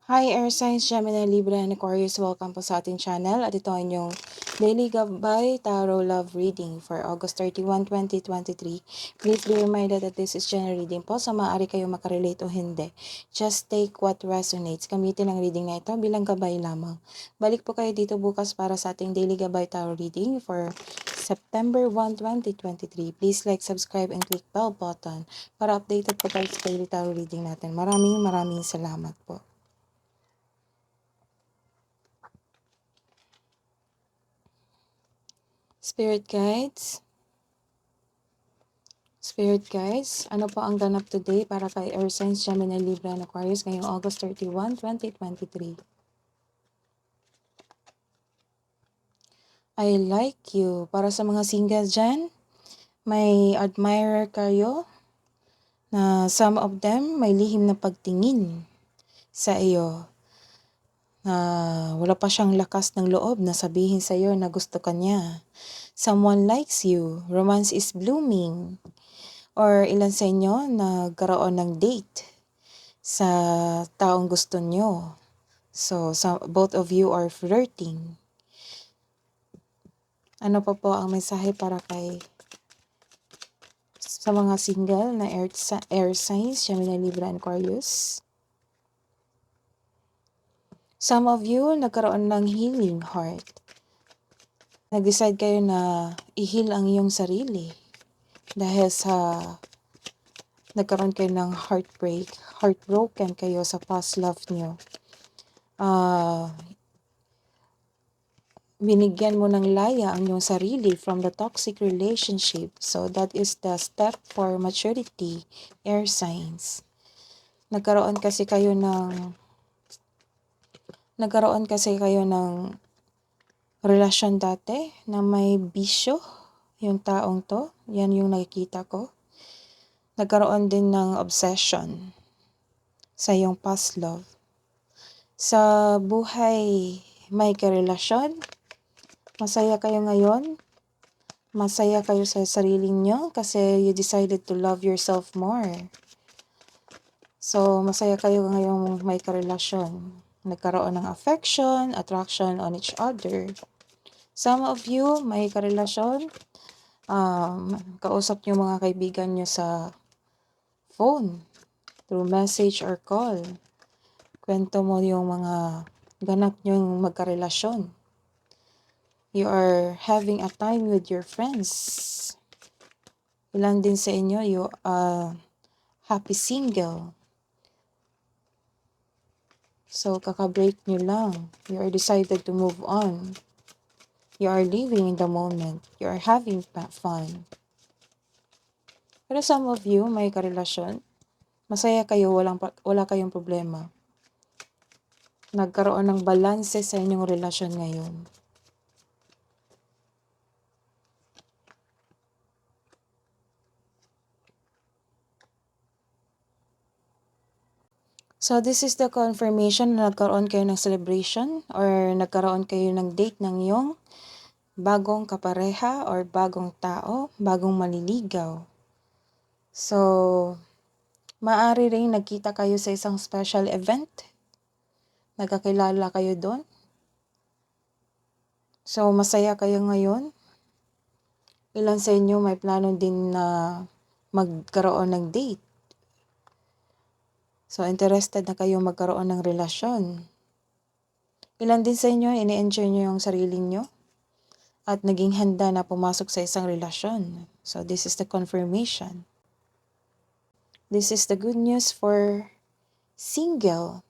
Hi, Air Signs, Gemini, Libra, and Aquarius. Welcome po sa ating channel. At ito ang inyong Daily Gabay Tarot Love Reading for August 31, 2023. Please be reminded that this is general reading po, so maaari kayo makarelate o hindi. Just take what resonates. Gamitin ang reading na ito bilang gabay lamang. Balik po kayo dito bukas para sa ating Daily Gabay Tarot Reading for September 1, 2023. Please like, subscribe, and click bell button para updated po tayo sa Daily Tarot Reading natin. Maraming salamat po. Spirit Guides, ano po ang ganap today para kay Air Signs, Gemini, Libra, and Aquarius ngayong August 31, 2023? I like you. Para sa mga single dyan, may admirer kayo na some of them may lihim na pagtingin sa iyo. Wala pa siyang lakas ng loob na sabihin sa iyo na gusto ka niya. Someone likes you. Romance is blooming. Or ilan sa inyo nagkaroon ng date sa taong gusto nyo. So, both of you are flirting. Ano pa po ang mensahe para sa mga single na air signs, Gemini, Libra, and Aquarius? Some of you nagkaroon ng healing heart. Nag-decide kayo na i-heal ang iyong sarili dahil sa nagkaroon kayo ng heartbroken kayo sa past love nyo. Binigyan mo ng laya ang iyong sarili from the toxic relationship. So that is the step for maturity, air signs. Nagkaroon kasi kayo ng relasyon dati na may bisyo, yung taong to. Yan yung nakikita ko. Nagkaroon din ng obsession sa iyong past love. Sa buhay may karelasyon, masaya kayo ngayon. Masaya kayo sa sarili nyo kasi you decided to love yourself more. So, masaya kayo ngayong may karelasyon. Nagkaroon ng affection, attraction on each other. Some of you may karelasyon, kausap nyo mga kaibigan nyo sa phone, through message or call. Kwento mo yung mga ganap nyong magkarelasyon. You are having a time with your friends. Ilan din sa inyo, you are happy single. So, kaka-break nyo lang. You are decided to move on. You are living in the moment. You are having fun. Pero some of you, may karelasyon. Masaya kayo, wala kayong problema. Nagkaroon ng balanse sa inyong relasyon ngayon. So, this is the confirmation na nagkaroon kayo ng celebration or nagkaroon kayo ng date ng iyong bagong kapareha or bagong tao, bagong maliligaw. So, maaari ring nagkita kayo sa isang special event. Nagkakilala kayo doon. So, masaya kayo ngayon. Ilan sa inyo may plano din na magkaroon ng date. So, interested na kayo magkaroon ng relasyon. Ilan din sa inyo, ini-enjoy nyo yung sarili nyo at naging handa na pumasok sa isang relasyon. So, this is the confirmation. This is the good news for single.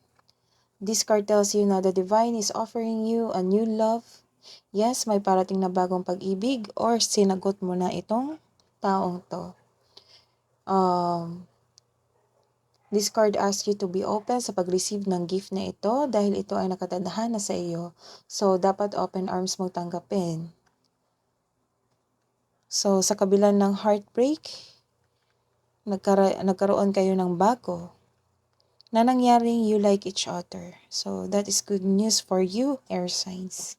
This card tells you na the divine is offering you a new love. Yes, may parating na bagong pag-ibig or sinagot mo na itong taong to. This card asks you to be open sa pag-receive ng gift na ito dahil ito ay nakatadhana sa iyo. So, dapat open arms mo tanggapin. So, sa kabila ng heartbreak, nagkaroon kayo ng bago na nangyaring you like each other. So, that is good news for you, air signs.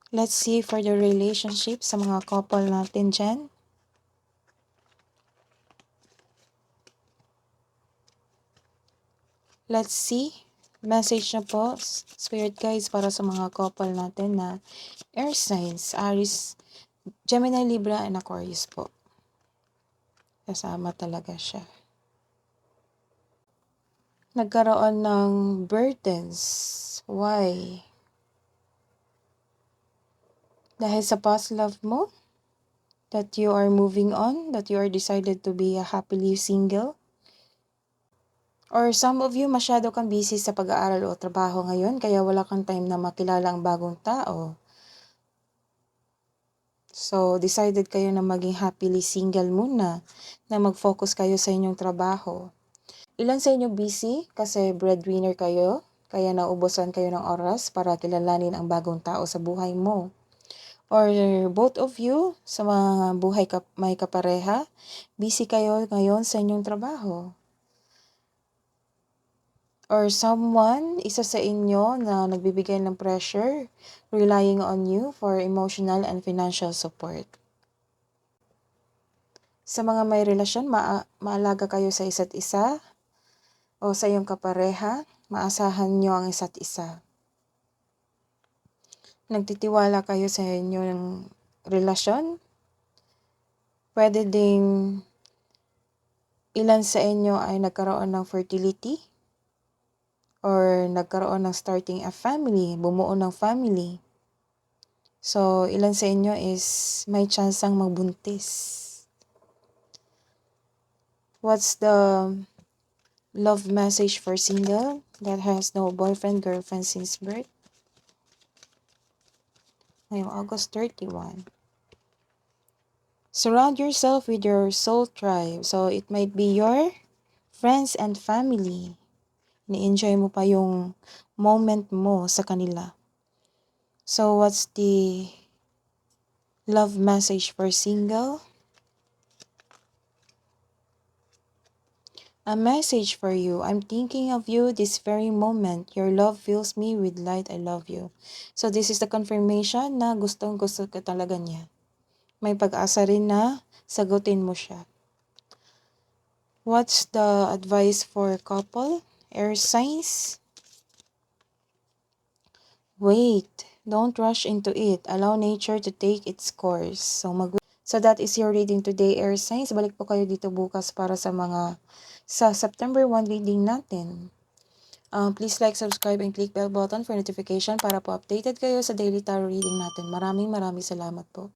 Let's see for the relationship sa mga couple natin dyan. Let's see. Message na po, Spirit Guides, para sa mga couple natin na air signs, Aries, Gemini, Libra, and Aquarius po. Kasama talaga siya. Nagkaroon ng burdens. Why? Dahil sa past love mo, that you are moving on, that you are decided to be a happily single. Or some of you, masyado kang busy sa pag-aaral o trabaho ngayon, kaya wala kang time na makilala ang bagong tao. So, decided kayo na maging happily single muna, na mag-focus kayo sa inyong trabaho. Ilan sa inyo busy kasi breadwinner kayo, kaya naubusan kayo ng oras para kilalanin ang bagong tao sa buhay mo. Or both of you, sa mga buhay may kapareha, busy kayo ngayon sa inyong trabaho. Or someone, isa sa inyo na nagbibigay ng pressure, relying on you for emotional and financial support. Sa mga may relasyon, maalaga kayo sa isa't isa o sa iyong kapareha, maasahan nyo ang isa't isa. Nagtitiwala kayo sa inyong relasyon. Pwede ding ilan sa inyo ay nagkaroon ng fertility or nagkaroon ng starting a family, bumuo ng family. So, ilan sa inyo is may chansang magbuntis. What's the love message for single that has no boyfriend, girlfriend since birth? Ngayong August 31. Surround yourself with your soul tribe. So, it might be your friends and family. Ni-enjoy mo pa yung moment mo sa kanila. So, what's the love message for single? A message for you. I'm thinking of you this very moment. Your love fills me with light. I love you. So, this is the confirmation na gustong-gusto ka talaga niya. May pag-asa rin na sagutin mo siya. What's the advice for couple? Air signs? Wait. Don't rush into it. Allow nature to take its course. So that is your reading today, air signs. Balik po kayo dito bukas para sa September 1 reading natin. Please like, subscribe, and click bell button for notification para po updated kayo sa daily tarot reading natin. Maraming salamat po.